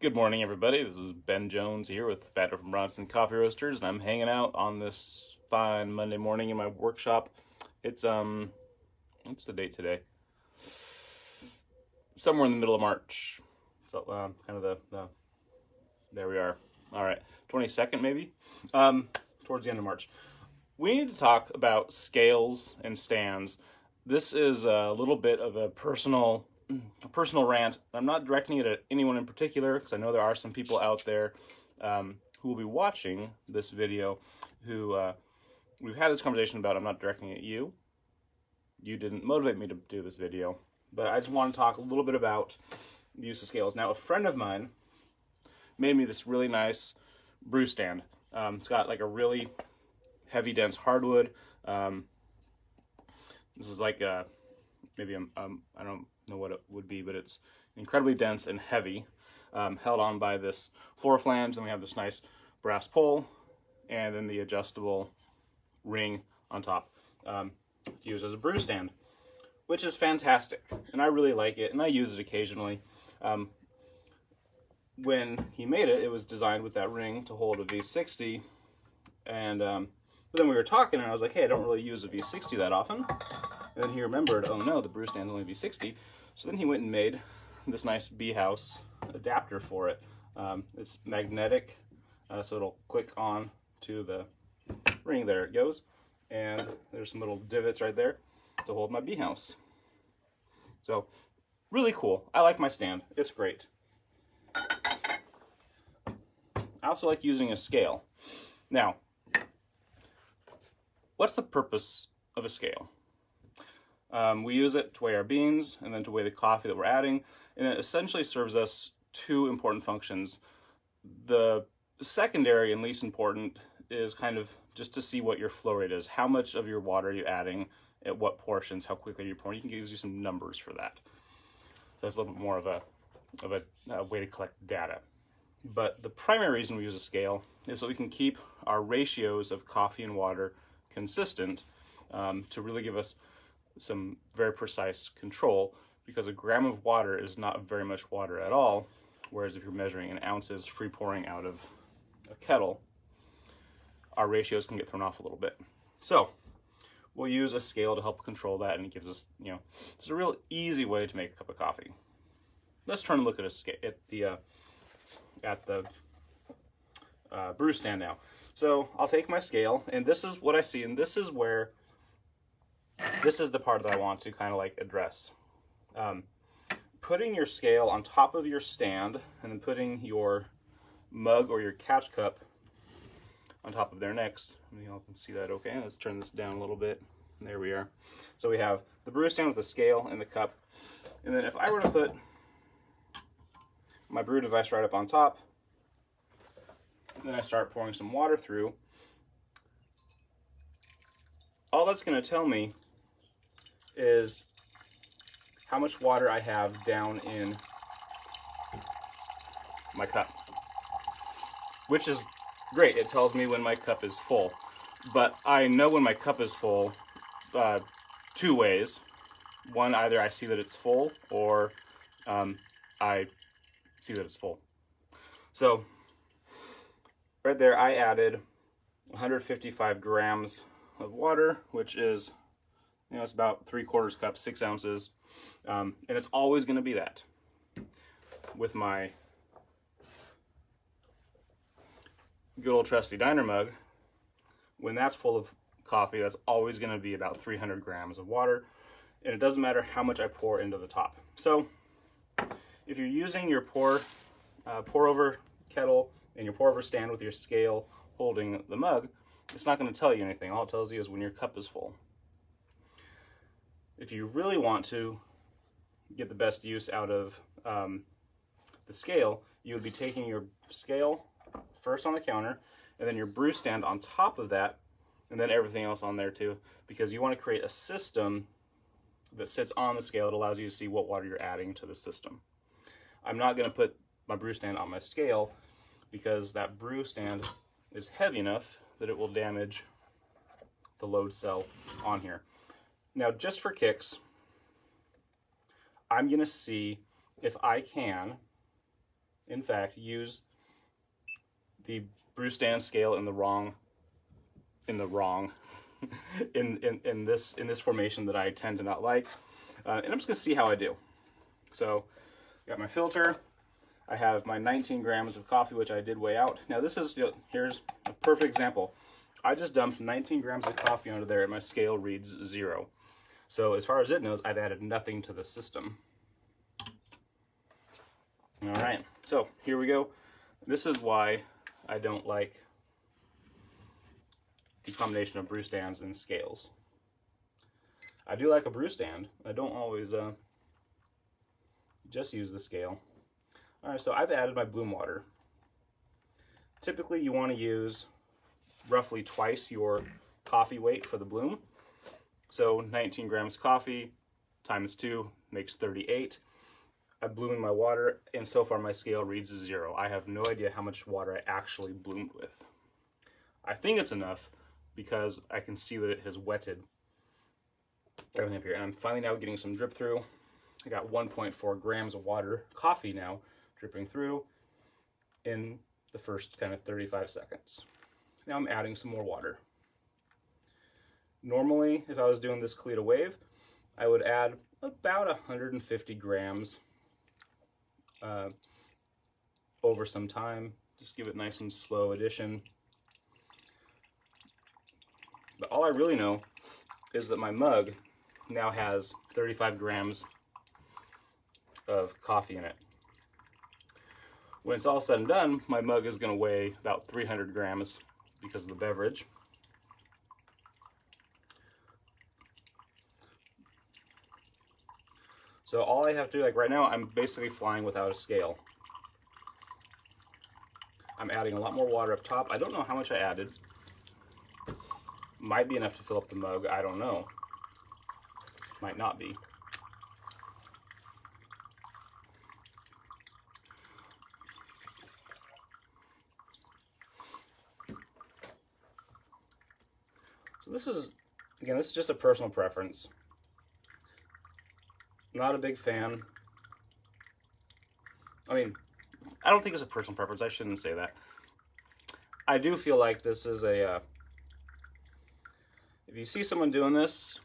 Good morning, everybody. This is Ben Jones here with Batter from Bronson Coffee Roasters, and I'm hanging out on this fine Monday morning in my workshop. It's what's the date today? Somewhere in the middle of March. So kind of there we are. All right, 22nd maybe. Towards the end of March. We need to talk about scales and stands. This is a little bit of a personal rant. I'm not directing it at anyone in particular because I know there are some people out there who will be watching this video who we've had this conversation about. I'm not directing it at you. You didn't motivate me to do this video, but I just want to talk a little bit about the use of scales. Now, a friend of mine made me this really nice brew stand. It's got like a really heavy, dense hardwood. This is like maybe I don't know what it would be, but it's incredibly dense and heavy, held on by this floor flange. And we have this nice brass pole, and then the adjustable ring on top to use as a brew stand, which is fantastic, and I really like it, and I use it occasionally. When he made it, it was designed with that ring to hold a V60, and but then we were talking, and I was like, hey, I don't really use a V60 that often. And then he remembered, oh no, the brew stand's only V60. So then he went and made this nice bee house adapter for it. It's magnetic, so it'll click on to the ring. There it goes. And there's some little divots right there to hold my bee house. So really cool. I like my stand. It's great. I also like using a scale. Now, what's the purpose of a scale? We use it to weigh our beans and then to weigh the coffee that we're adding, and it essentially serves us two important functions. The secondary and least important is kind of just to see what your flow rate is. How much of your water are you adding, at what portions, how quickly you're pouring. You can give you some numbers for that. So that's a little bit more of a way to collect data. But the primary reason we use a scale is so we can keep our ratios of coffee and water consistent, to really give us some very precise control, because a gram of water is not very much water at all, whereas if you're measuring in ounces free pouring out of a kettle, our ratios can get thrown off a little bit. So we'll use a scale to help control that, and it gives us, it's a real easy way to make a cup of coffee. Let's turn and look at a scale at the brew stand now. So I'll take my scale, and this is what I see, and this is the part that I want to kind of like address. Putting your scale on top of your stand and then putting your mug or your catch cup on top of there next. You can see that okay. Let's turn this down a little bit. There we are. So we have the brew stand with the scale and the cup. And then if I were to put my brew device right up on top, and then I start pouring some water through, all that's going to tell me is how much water I have down in my cup, which is great. It tells me when my cup is full, but I know when my cup is full two ways. One, either I see that it's full, or I see that it's full. So right there, I added 155 grams of water, which is, it's about 3/4 cup, 6 ounces. And it's always going to be that. With my good old trusty diner mug, when that's full of coffee, that's always going to be about 300 grams of water. And it doesn't matter how much I pour into the top. So if you're using your pour over kettle and your pour over stand with your scale holding the mug, it's not going to tell you anything. All it tells you is when your cup is full. If you really want to get the best use out of the scale, you would be taking your scale first on the counter, and then your brew stand on top of that, and then everything else on there too, because you want to create a system that sits on the scale that allows you to see what water you're adding to the system. I'm not going to put my brew stand on my scale because that brew stand is heavy enough that it will damage the load cell on here. Now, just for kicks, I'm going to see if I can in fact, use the brew stand scale in this formation that I tend to not like, and I'm just gonna see how I do. So, got my filter. I have my 19 grams of coffee, which I did weigh out. Now this is, here's a perfect example. I just dumped 19 grams of coffee onto there and my scale reads 0. So as far as it knows, I've added nothing to the system. All right, so here we go. This is why I don't like the combination of brew stands and scales. I do like a brew stand. I don't always just use the scale. All right, so I've added my bloom water. Typically you want to use roughly twice your coffee weight for the bloom. So 19 grams coffee times 2 makes 38. I blew in my water, and so far my scale reads 0. I have no idea how much water I actually bloomed with. I think it's enough because I can see that it has wetted everything up here. And I'm finally now getting some drip through. I got 1.4 grams of water, coffee now, dripping through in the first kind of 35 seconds. Now I'm adding some more water. Normally, if I was doing this Kalita wave, I would add about 150 grams over some time. Just give it nice and slow addition. But all I really know is that my mug now has 35 grams of coffee in it. When it's all said and done, my mug is going to weigh about 300 grams because of the beverage. So all I have to do, like right now, I'm basically flying without a scale. I'm adding a lot more water up top. I don't know how much I added. Might be enough to fill up the mug, I don't know. Might not be. So this is, again, this is just a personal preference. Not a big fan. I mean, I don't think it's a personal preference. I shouldn't say that. I do feel like this is a, if you see someone doing this,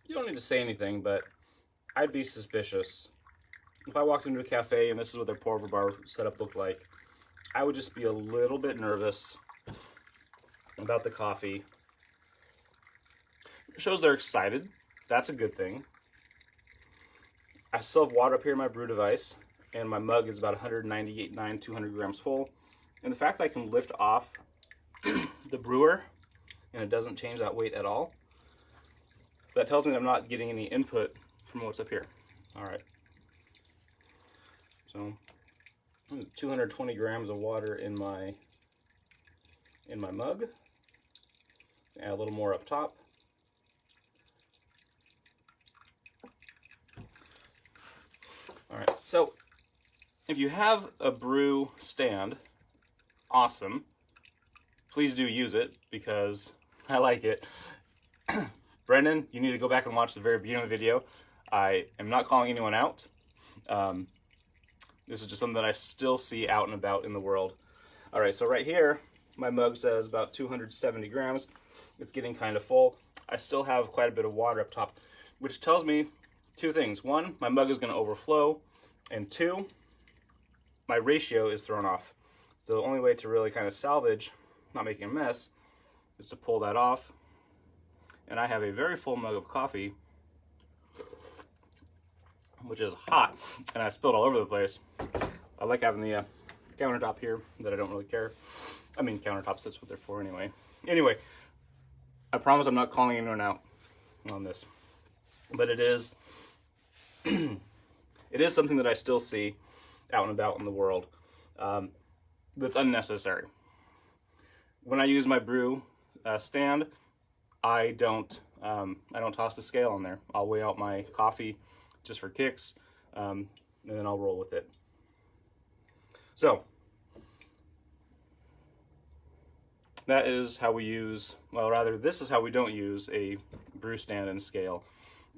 you don't need to say anything, but I'd be suspicious. If I walked into a cafe and this is what their pour-over bar setup looked like, I would just be a little bit nervous about the coffee. It shows they're excited. That's a good thing. I still have water up here in my brew device, and my mug is about 198.9, 200 grams full. And the fact that I can lift off the brewer and it doesn't change that weight at all, that tells me that I'm not getting any input from what's up here. All right. So 220 grams of water in my mug. Add a little more up top. All right, so if you have a brew stand, awesome. Please do use it because I like it. Brendan, you need to go back and watch the very beginning of the video. I am not calling anyone out. This is just something that I still see out and about in the world. All right, so right here, my mug says about 270 grams. It's getting kind of full. I still have quite a bit of water up top, which tells me two things. One, my mug is going to overflow, and two, my ratio is thrown off. So the only way to really kind of salvage, not making a mess, is to pull that off. And I have a very full mug of coffee, which is hot, and I spilled all over the place. I like having the countertop here that I don't really care. I mean, countertops, that's what they're for anyway. Anyway, I promise I'm not calling anyone out on this, but it is it is something that I still see out and about in the world that's unnecessary. When I use my brew stand, I don't toss the scale on there. I'll weigh out my coffee just for kicks, and then I'll roll with it. So that is how we use, well, rather, this is how we don't use a brew stand and scale.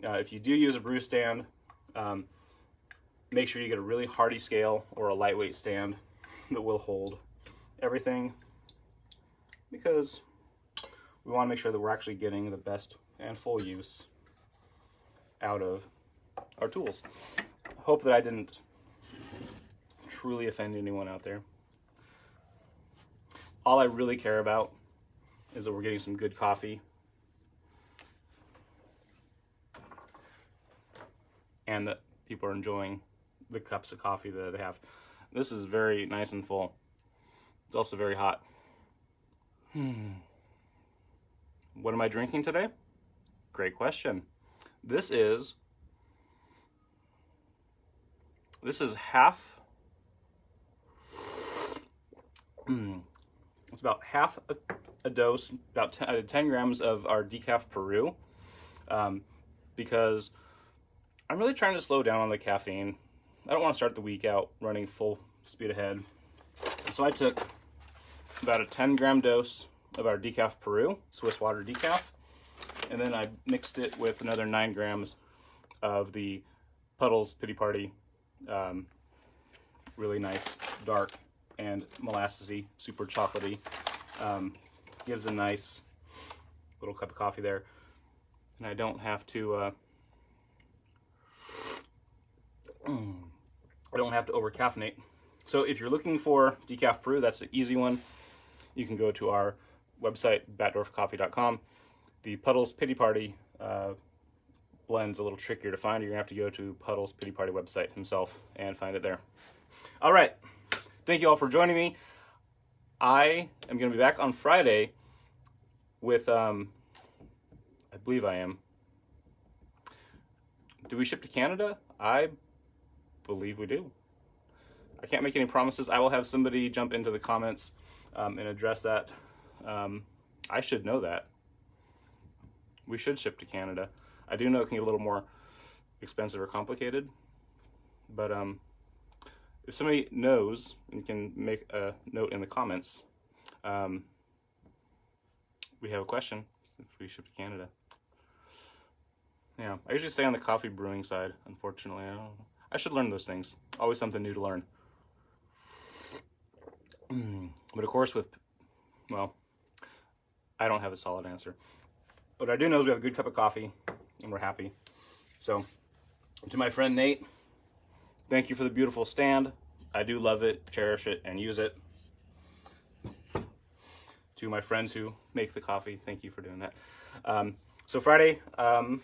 If you do use a brew stand, make sure you get a really hardy scale or a lightweight stand that will hold everything, because we want to make sure that we're actually getting the best and full use out of our tools. Hope that I didn't truly offend anyone out there. All I really care about is that we're getting some good coffee and that people are enjoying the cups of coffee that they have. This is very nice and full. It's also very hot. What am I drinking today? Great question. This is half, it's about half a dose, about 10 grams of our decaf Peru, because I'm really trying to slow down on the caffeine. I don't want to start the week out running full speed ahead. So I took about a 10-gram dose of our decaf Peru, Swiss water decaf, and then I mixed it with another 9 grams of the Puddles Pity Party, really nice, dark, and molassesy, super chocolatey. Gives a nice little cup of coffee there, and I don't have to over caffeinate. So if you're looking for decaf Peru, that's an easy one. You can go to our website, batdorfcoffee.com. The Puddles Pity Party blend's a little trickier to find. You're gonna have to go to Puddles Pity Party website himself and find it there. All right, thank you all for joining me. I am gonna be back on Friday with, I believe I am. Do we ship to Canada? I believe we do. I can't make any promises. I will have somebody jump into the comments and address that. I should know that. We should ship to Canada. I do know it can get a little more expensive or complicated, but if somebody knows and can make a note in the comments, we have a question if we ship to Canada. Yeah, I usually stay on the coffee brewing side, unfortunately. I should learn those things. Always something new to learn. But of course well, I don't have a solid answer. What I do know is we have a good cup of coffee and we're happy. So, to my friend Nate, thank you for the beautiful stand. I do love it, cherish it, and use it. To my friends who make the coffee, thank you for doing that. So Friday, I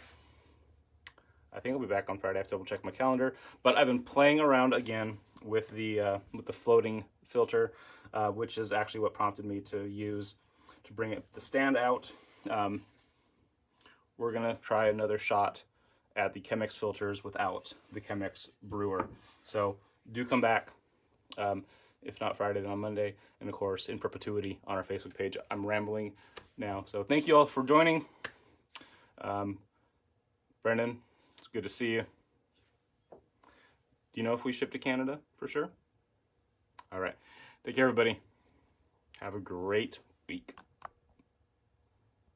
think I'll be back on Friday. I have to double check my calendar. But I've been playing around again with the floating filter, which is actually what prompted me to bring the stand out. We're gonna try another shot at the Chemex filters without the Chemex brewer. So do come back. If not Friday, then on Monday, and of course in perpetuity on our Facebook page. I'm rambling now, so thank you all for joining. Brendan, it's good to see you. Do you know if we ship to Canada for sure? All right, take care everybody. Have a great week.